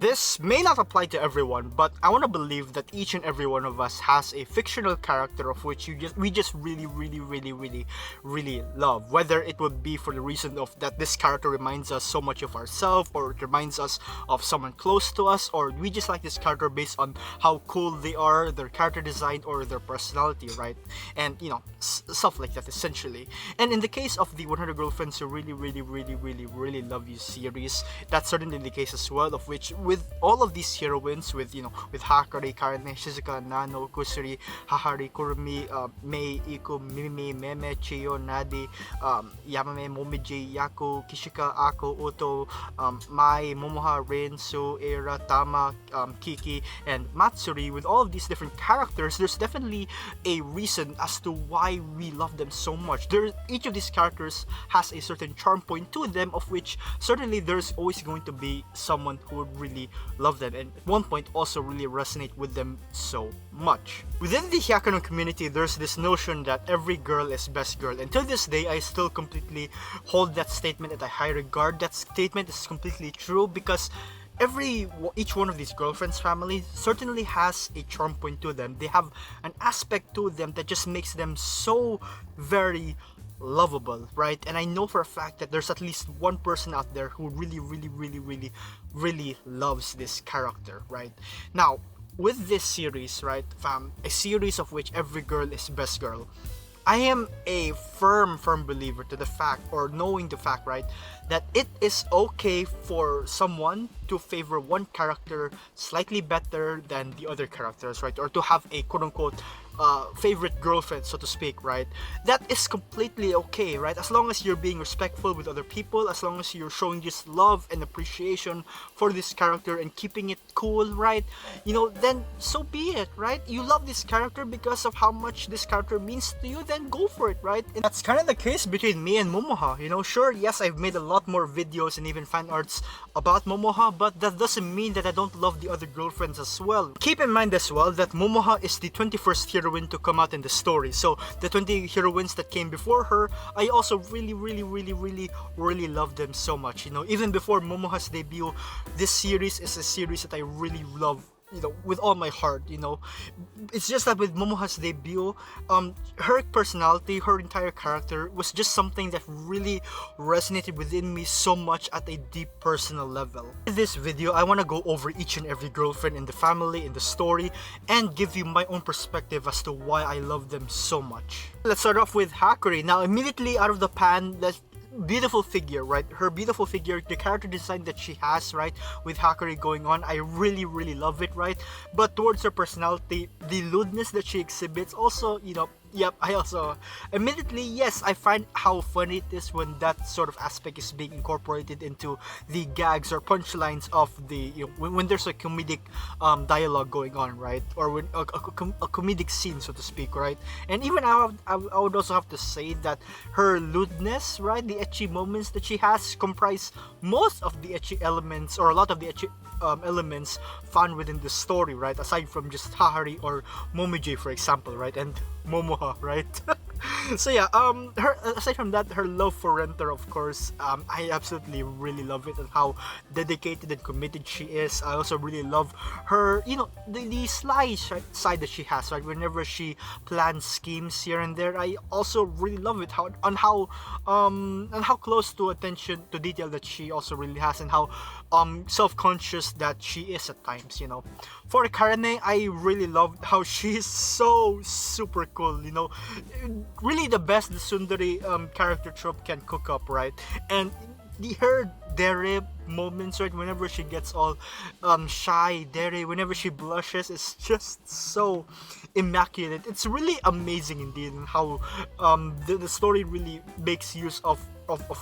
This may not apply to everyone, but I want to believe that each and every one of us has a fictional character of which we just really love. Whether it would be for the reason of that this character reminds us so much of ourselves, or it reminds us of someone close to us, or we just like this character based on how cool they are, their character design, or their personality, right? And you know, stuff like that essentially. And in the case of the 100 Girlfriends Who Really Love You series, that's certainly the case as well, of which with all of these heroines, with with Hahari, Karane, Shizuka, Nano, Kusuri, Hahari, Kurumi, Mai, Iku, Mimimi, Meme, Chiyo, Naddy, Yamame, Momiji, Yaku, Kishika, Ahko, Uto, Mai, Momoha, Rin, Su, Era, Tama, Kiki, and Matsuri. With all of these different characters, there's definitely a reason as to why we love them so much. Each of these characters has a certain charm point to them, of which certainly there's always going to be someone who would really love them, and at one point also really resonate with them so much. Within the Hyakano community, there's this notion that every girl is best girl, and till this day I still completely hold that statement at a high regard. That statement is completely true because each one of these girlfriends' families certainly has a charm point to them. They have an aspect to them that just makes them so very lovable, right? And I know for a fact that there's at least one person out there who really loves this character, right? Now, with this series, right, fam, a series of which every girl is best girl, I am a firm believer to the fact, or knowing the fact, right, that it is okay for someone to favor one character slightly better than the other characters, right? Or to have a quote-unquote favorite girlfriend, so to speak, right? That is completely okay, right? As long as you're being respectful with other people, as long as you're showing just love and appreciation for this character and keeping it cool, right? You know, then so be it, right? You love this character because of how much this character means to you, then go for it, right? And that's kind of the case between me and Momoha. You know, sure, yes, I've made a lot more videos and even fan arts about Momoha, but that doesn't mean that I don't love the other girlfriends as well. Keep in mind as well that Momoha is the 21st heroine to come out in the story, so the 20 heroines that came before her, I also really love them so much. You know, even before Momoha's debut, this series is a series that I really love, you know, with all my heart. You know, it's just that with Momoha's debut, her personality, her entire character was just something that really resonated within me so much at a deep personal level. In this video, I want to go over each and every girlfriend in the family, in the story, and give you my own perspective as to why I love them so much. Let's start off with Hahari. Now, immediately out of the pan, that beautiful figure, right? Her beautiful figure, the character design that she has, right, with Hahari going on, I really love it, right? But towards her personality, the lewdness that she exhibits also, you know, yep, I also, admittedly, yes, I find how funny it is when that sort of aspect is being incorporated into the gags or punchlines of the, you know, when there's a comedic dialogue going on, right? Or when a comedic scene, so to speak, right? And even I would also have to say that her lewdness, right, the ecchi moments that she has comprise most of the ecchi elements, or a lot of the ecchi elements found within the story, right? Aside from just Hahari or Momiji, for example, right? And Momoha, right? So yeah, her, aside from that, her love for Renter, of course, I absolutely really love it, and how dedicated and committed she is. I also really love her, you know, the sly side that she has, right? Whenever she plans schemes here and there, I also really love it, how close to attention to detail that she also really has, and how self-conscious that she is at times, you know. For Karane, I really loved how she is so super cool, you know, really the best the tsundere character trope can cook up, right? And her dere moments, right, whenever she gets all shy, dere, whenever she blushes, it's just so immaculate. It's really amazing indeed, and how the story really makes use of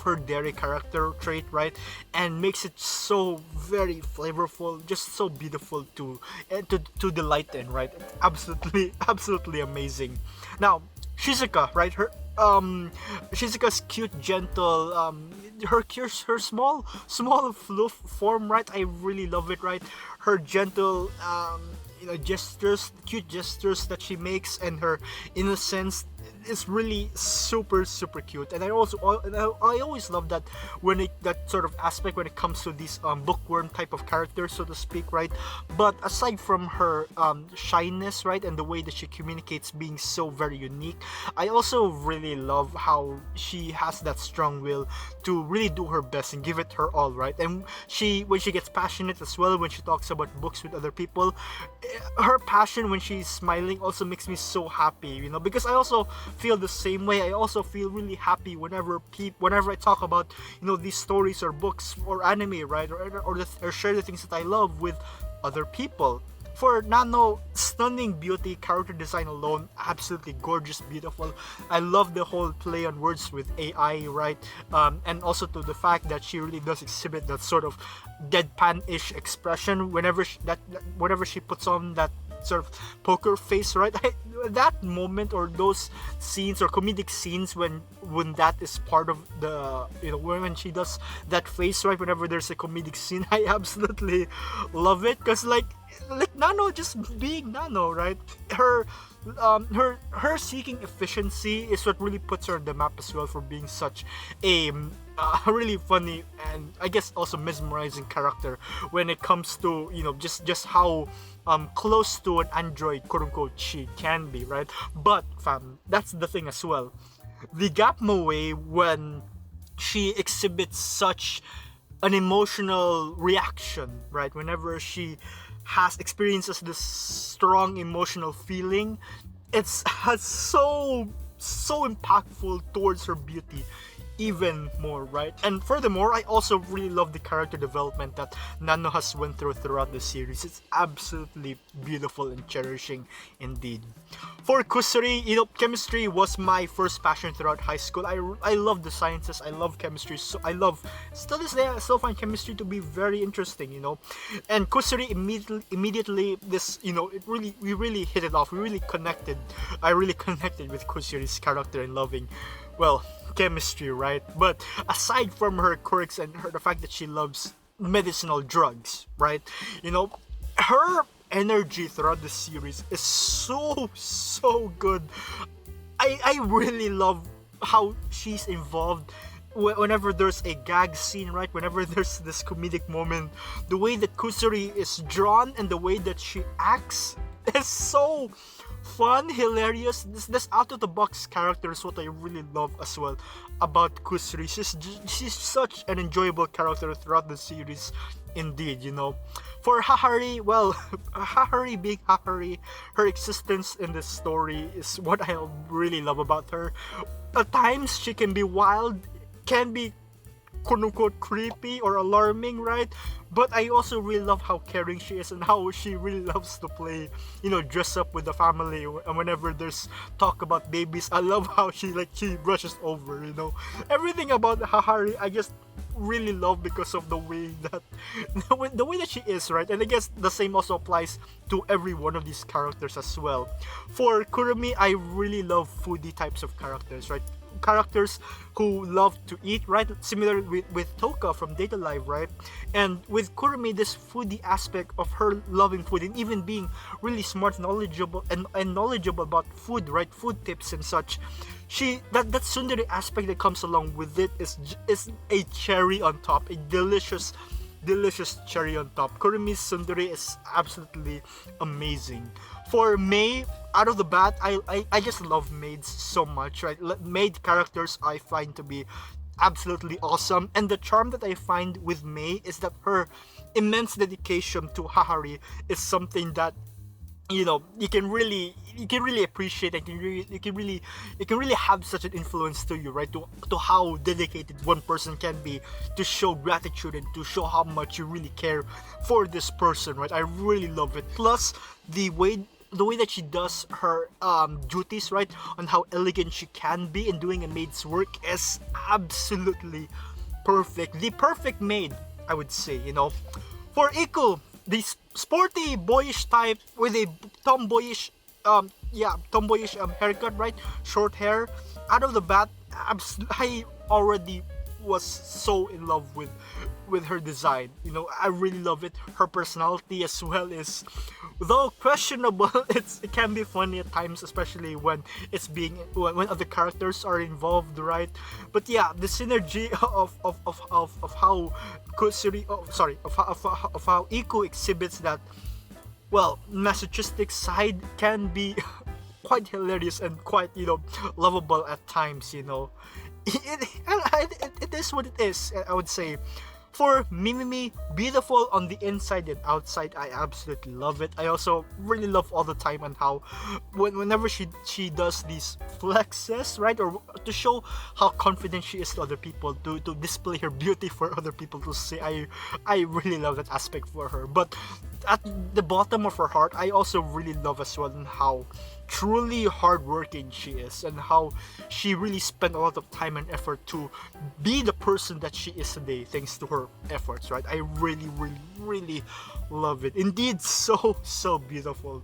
her dere character trait, right, and makes it so very flavorful, just so beautiful to delight in, right? Absolutely amazing. Now, Shizuka, right, her Shizuka's cute, gentle, her small floof form, right? I really love it, right? Her gentle, you know, gestures, cute gestures that she makes, and her innocence is really super cute. And I always love that when that sort of aspect when it comes to these bookworm type of characters, so to speak, right? But aside from her shyness, right, and the way that she communicates being so very unique, I also really love how she has that strong will to really do her best and give it her all, right? And when she gets passionate as well, when she talks about books with other people, her passion when she's smiling also makes me so happy, you know, because I also feel the same way. I also feel really happy whenever I talk about, you know, these stories or books or anime, right, or share the things that I love with other people. For Nano, stunning beauty, character design alone, absolutely gorgeous, beautiful. I love the whole play on words with AI, right? And also to the fact that she really does exhibit that sort of deadpan-ish expression whenever whenever she puts on that sort of poker face, right? That moment or those scenes or comedic scenes when that is part of the, you know, when she does that face, right, whenever there's a comedic scene, I absolutely love it, because like Nano just being Nano, right? Her seeking efficiency is what really puts her on the map as well for being such a really funny and I guess also mesmerizing character when it comes to, you know, just how close to an android, quote unquote, she can be, right? But fam, that's the thing as well. The Gapmo way when she exhibits such an emotional reaction, right? Whenever she experiences this strong emotional feeling, it's so impactful towards her beauty even more, right? And furthermore, I also really love the character development that Nano has went throughout the series. It's absolutely beautiful and cherishing indeed. For Kusuri, you know, chemistry was my first passion throughout high school. I love the sciences, I love chemistry, so I love, still this day I still find chemistry to be very interesting, you know. And Kusuri immediately this, you know, we really hit it off. We really connected. I really connected with Kusuri's character and loving, well, chemistry, right? But aside from her quirks and the fact that she loves medicinal drugs, right? You know, her energy throughout the series is so good. I really love how she's involved whenever there's a gag scene, right? Whenever there's this comedic moment, the way that Kusuri is drawn and the way that she acts is so fun, hilarious. This out of the box character is what I really love as well about Kusuri. She's such an enjoyable character throughout the series indeed, you know. For Hahari, well, Hahari being Hahari, her existence in this story is what I really love about her. At times she can be wild, can be quote unquote creepy or alarming, right? But I also really love how caring she is and how she really loves to play, you know, dress up with the family. And whenever there's talk about babies, I love how she brushes over, you know. Everything about Hahari I just really love because of the way that she is, right? And I guess the same also applies to every one of these characters as well. For Kurumi, I really love foodie types of characters, right? Characters who love to eat, right? Similar with Toka from Data Live, right? And with Kurumi, this foodie aspect of her loving food and even being really smart, knowledgeable and knowledgeable about food, right? Food tips and such. That tsundere aspect that comes along with it is a cherry on top, a delicious cherry on top. Kurumi's tsundere is absolutely amazing. For Mei, out of the bat, I just love maids so much, right? Maid characters I find to be absolutely awesome, and the charm that I find with Mei is that her immense dedication to Hahari is something that, you know, you can really appreciate, and you can really have such an influence to you, right? To how dedicated one person can be to show gratitude and to show how much you really care for this person, right? I really love it. Plus the way that she does her duties, right, on how elegant she can be in doing a maid's work is absolutely perfect. The perfect maid, I would say, you know. For Iku, the sporty boyish type with a tomboyish haircut, right, short hair, out of the bat, I already was so in love with with her design. You know, I really love it. Her personality as well is, though questionable, it can be funny at times, especially when when other characters are involved, right? But yeah, the synergy of how Kusuri, of how Iku exhibits that, well, masochistic side can be quite hilarious and quite, lovable at times, it is what it is, I would say. For Mimimi, beautiful on the inside and outside. I absolutely love it. I also really love all the time and how whenever she does these flexes, right, or to show how confident she is to other people, to display her beauty for other people to see. I really love that aspect for her. But at the bottom of her heart, I also really love as well how truly hardworking she is, and how she really spent a lot of time and effort to be the person that she is today thanks to her efforts, right? I really, really, really love it. Indeed, so beautiful,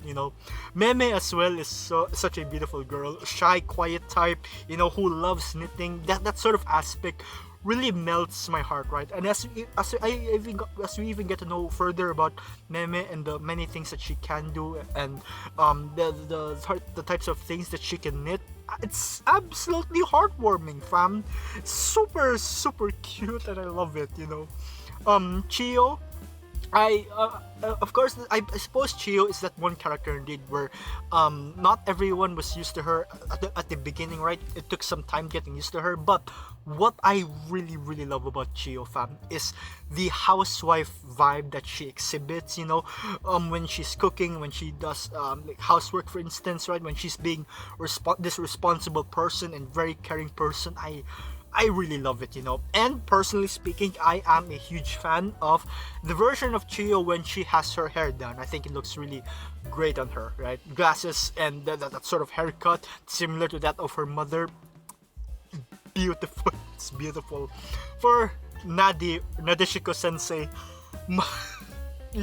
Meme as well is such a beautiful girl, shy, quiet type, who loves knitting. That sort of aspect really melts my heart, right? And as we even get to know further about Meme and the many things that she can do, and the types of things that she can knit, it's absolutely heartwarming, fam. Super, super cute, and I love it. Chiyo, of course, I suppose Chiyo is that one character indeed where not everyone was used to her at the beginning, right? It took some time getting used to her, but what I really, really love about Chiyo, fam, is the housewife vibe that she exhibits, when she's cooking, when she does like housework, for instance, right? When she's being this responsible person and very caring person, I really love it, And personally speaking, I am a huge fan of the version of Chiyo when she has her hair done. I think it looks really great on her, right? Glasses and that sort of haircut, similar to that of her mother. Beautiful. It's beautiful. For Nadeshiko Sensei,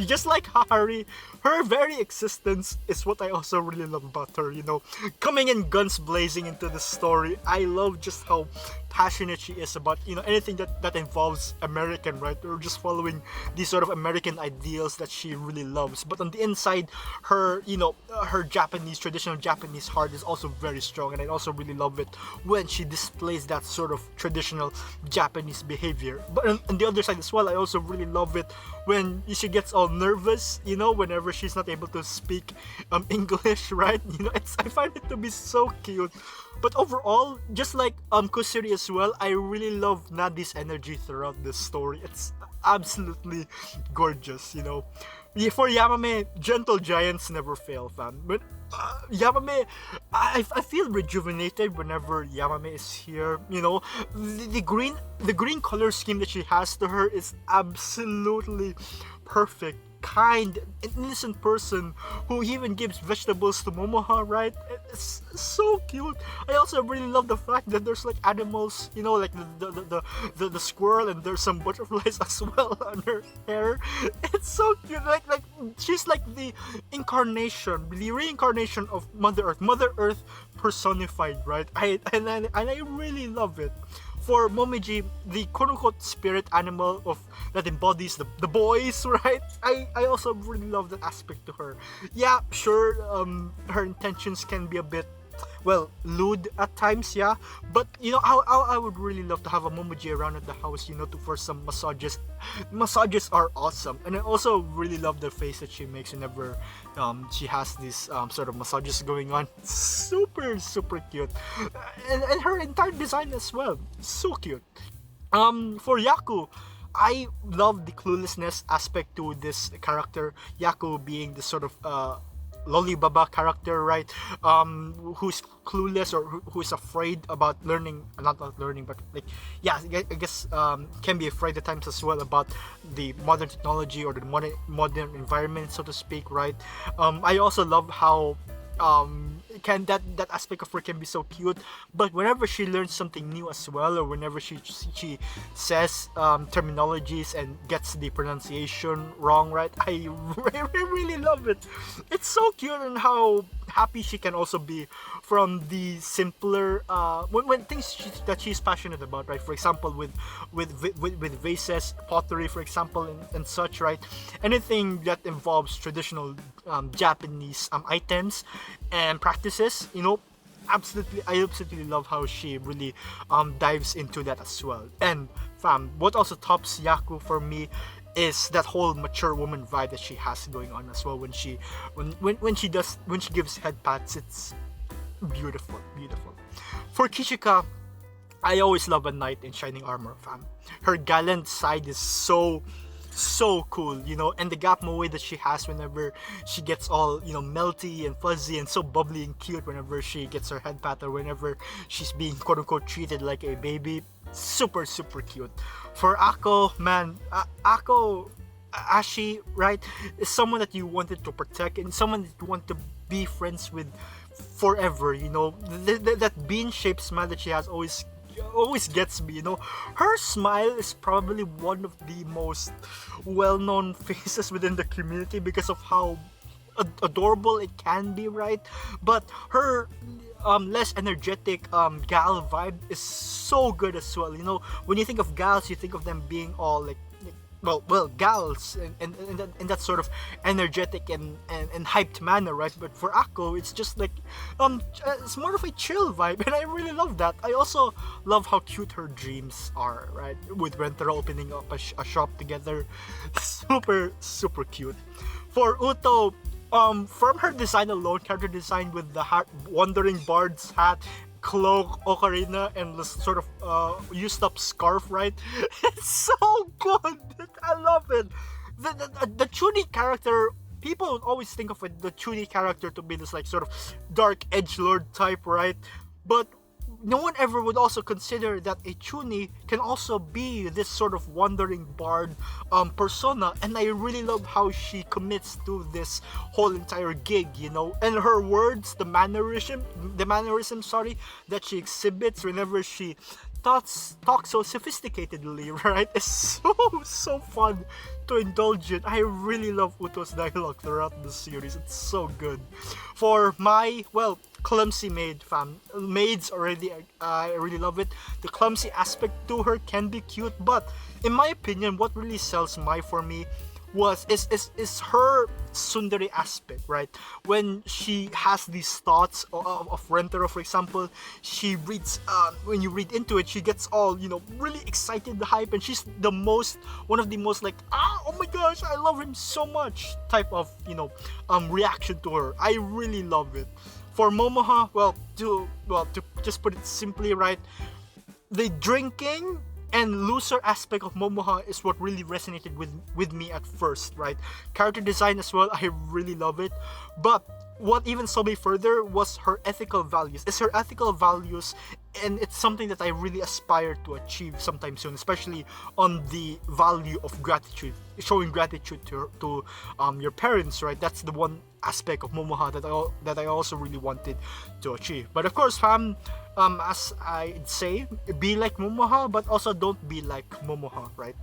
just like Hahari, her very existence is what I also really love about her, coming in guns blazing into the story. I love just how passionate she is about, anything that involves American, right? Or just following these sort of American ideals that she really loves. But on the inside, her, her traditional Japanese heart is also very strong, and I also really love it when she displays that sort of traditional Japanese behavior. But on the other side as well, I also really love it when she gets all nervous, whenever she's not able to speak English, right? I find it to be so cute. But overall, just like Kusuri as well, I really love Nadi's energy throughout this story. It's absolutely gorgeous, For Yamame, gentle giants never fail, fam. But Yamame, I feel rejuvenated whenever Yamame is here. The green color scheme that she has to her is absolutely perfect. Kind, an innocent person who even gives vegetables to Momoha, right? It's so cute. I also really love the fact that there's like animals, like the squirrel, and there's some butterflies as well on her hair. It's so cute. Like she's like the reincarnation of Mother Earth personified, right? I really love it. For Momiji, the quote-unquote spirit animal that embodies the boys, right? I also really love that aspect to her. Yeah, sure, her intentions can be a bit, lewd at times, yeah. But I would really love to have a Momiji around at the house, for some massages. Massages are awesome, and I also really love the face that she makes whenever she has these sort of massages going on. Super, super cute, and her entire design as well, so cute. For Yaku, I love the cluelessness aspect to this character. Yaku being the sort of Lollibaba character, right? Who's clueless, or who's afraid about learning, not learning, but I guess can be afraid at times as well about the modern technology or the modern environment, so to speak, right? I also love how that aspect of her can be so cute, but whenever she learns something new as well, or whenever she says terminologies and gets the pronunciation wrong, right, I really love it. It's so cute, and how happy she can also be from the simpler when things that she's passionate about, right? For example, with vases, pottery, for example, and such, right? Anything that involves traditional Japanese items and practices, absolutely, I absolutely love how she really dives into that as well. And fam, what also tops Yaku for me is that whole mature woman vibe that she has going on as well when she gives head pats. It's beautiful, beautiful. For Kishika, I always love a knight in shining armor, fam. Her gallant side is so cool, and the gap moe that she has whenever she gets all, melty and fuzzy and so bubbly and cute whenever she gets her head pat or whenever she's being quote unquote treated like a baby. Super, super cute. For Ahko, man, Ahko, Ashi, right, is someone that you wanted to protect and someone that you want to be friends with forever, that bean-shaped smile that she has always gets me. Her smile is probably one of the most well-known faces within the community because of how adorable it can be, right? But her less energetic gal vibe is so good as well. When you think of gals, you think of them being all like well gals and in that sort of energetic and hyped manner, right? But for Akko, it's just like it's more of a chill vibe, and I really love that. I also love how cute her dreams are, right? With Rentaro opening up a shop together. Super, super cute. For Uto, from her design alone, character design with the wandering bard's hat, cloak, ocarina, and the sort of used up scarf, right? It's so good. I love it. The Chuni character, people would always think of the Chuni character to be this like sort of dark edgelord type, right? But no one ever would also consider that a Chuni can also be this sort of wandering bard persona, and I really love how she commits to this whole entire gig, and her words, the mannerism, sorry, that she exhibits whenever she talks so sophisticatedly, right? It's so fun to indulge in. I really love Uto's dialogue throughout the series. It's so good. For my, clumsy maid, fam. Maids already, I really love it. The clumsy aspect to her can be cute, but in my opinion, what really sells Mai for me is her tsundere aspect, right? When she has these thoughts of Rentaro, for example, she reads, when you read into it, she gets all, really excited, the hype, and she's one of the most like, oh my gosh, I love him so much type of, reaction to her. I really love it. For Momoha, to just put it simply, right, the drinking and loser aspect of Momoha is what really resonated with me at first, right? Character design as well, I really love it. But what even saw me further was her ethical values. It's her ethical values, and it's something that I really aspire to achieve sometime soon, especially on the value of gratitude, showing gratitude to your parents, right? That's the one aspect of Momoha that I also really wanted to achieve. But of course, fam, as I'd say, be like Momoha, but also don't be like Momoha, right?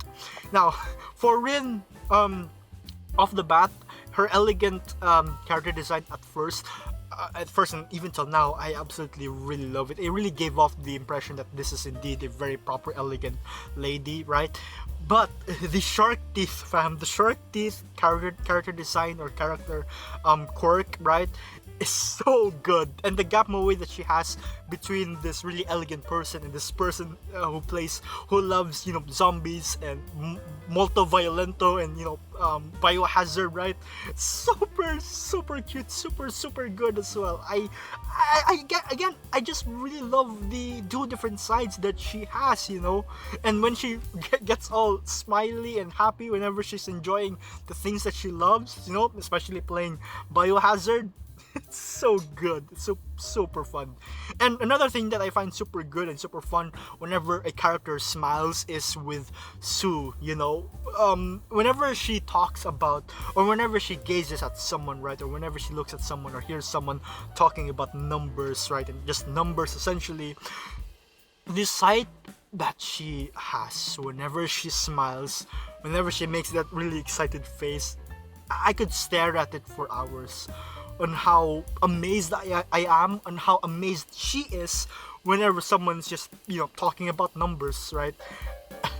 Now, for Rin, off the bat, her elegant character design at first and even till now, I absolutely really love it. It really gave off the impression that this is indeed a very proper, elegant lady, right? But the shark teeth, fam, the shark teeth character design or character quirk, right, is so good. And the gap moe that she has between this really elegant person and this person who loves, zombies and molto violento and, biohazard, right? Super, super cute, super, super good as well. I just really love the two different sides that she has, and when she gets all smiley and happy whenever she's enjoying the things that she loves, especially playing Biohazard. It's so good. It's so super fun. And another thing that I find super good and super fun whenever a character smiles is with Su, whenever she talks about, or whenever she gazes at someone, right, or whenever she looks at someone or hears someone talking about numbers, right, and just numbers essentially, the sight that she has whenever she smiles, whenever she makes that really excited face, I could stare at it for hours. on how amazed I am, on how amazed she is whenever someone's just, talking about numbers, right?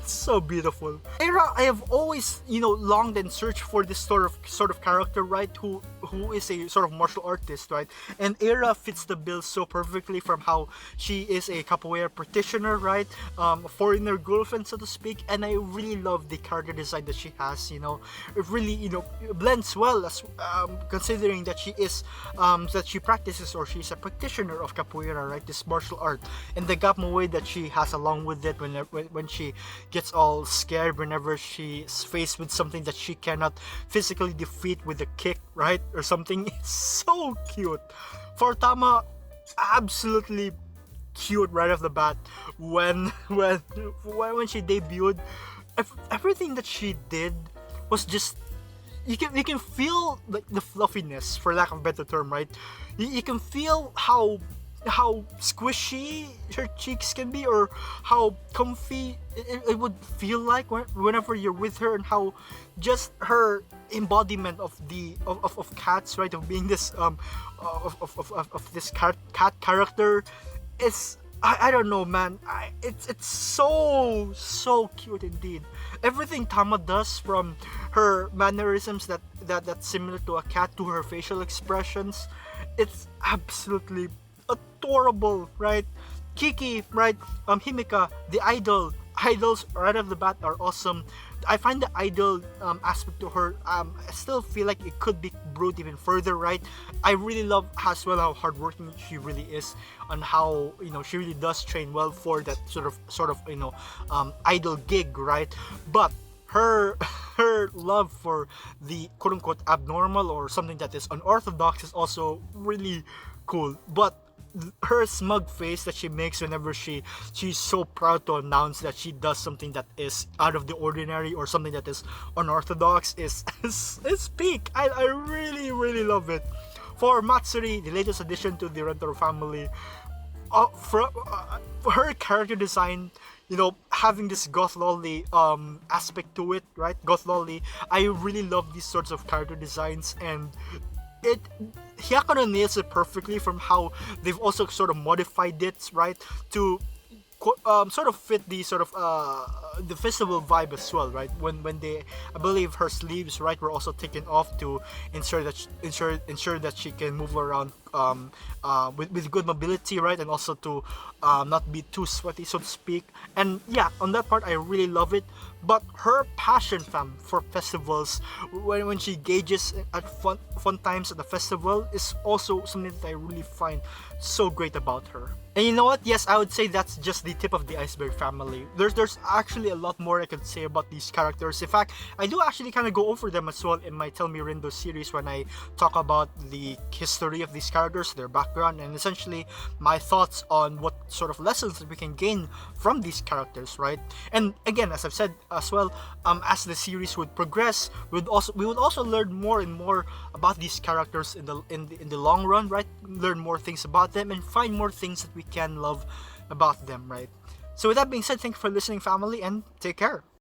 So beautiful. Era, I have always, longed and searched for this sort of character, right? Who is a sort of martial artist, right? And Era fits the bill so perfectly, from how she is a capoeira practitioner, right? A foreigner girlfriend, so to speak. And I really love the character design that she has. It really, blends well, as considering that she is that she practices, or she's a practitioner of capoeira, right? This martial art, and the gapomoe that she has along with it when she gets all scared whenever she's faced with something that she cannot physically defeat with a kick, right, or something. It's so cute. For Tama, absolutely cute right off the bat. When she debuted, everything that she did was just, you can feel like the fluffiness, for lack of a better term, right? You can feel how squishy her cheeks can be, or how comfy it would feel like whenever you're with her, and how just her embodiment of cats, right, of being this of this cat character is, I don't know, man. It's so cute indeed. Everything Tama does, from her mannerisms that's similar to a cat, to her facial expressions, it's absolutely adorable, right? Kiki, right? Himika, the idols right off the bat are awesome. I find the idol aspect to her, I still feel like it could be brewed even further, right? I really love as well how hardworking she really is, and how she really does train well for that sort of idol gig, right? But her love for the quote unquote abnormal, or something that is unorthodox, is also really cool. But her smug face that she makes whenever she's so proud to announce that she does something that is out of the ordinary, or something that is unorthodox, is peak. I really love it. For Matsuri, the latest addition to the Rentaro family, for her character design, having this goth lolly aspect to it, right? Goth lolly. I really love these sorts of character designs, and Hyakano nails it perfectly, from how they've also sort of modified it, right, to sort of fit the sort of the festival vibe as well, right? When they, I believe her sleeves, right, were also taken off to ensure that she can move around with good mobility, right, and also to not be too sweaty, so to speak. And yeah, on that part, I really love it. But her passion, fam, for festivals, when she gauges at fun times at the festival, is also something that I really find so great about her. And you know what? Yes, I would say that's just the tip of the iceberg, family. There's actually a lot more I could say about these characters. In fact, I do actually kind of go over them as well in my Tell Me Rindo series, when I talk about the history of these characters, their background, and essentially my thoughts on what sort of lessons that we can gain from these characters, right? And again, as I've said as well, as the series would progress, we would also learn more and more about these characters in the long run, right? Learn more things about them, and find more things that we can love about them, right? So with that being said, thank you for listening, family, and take care.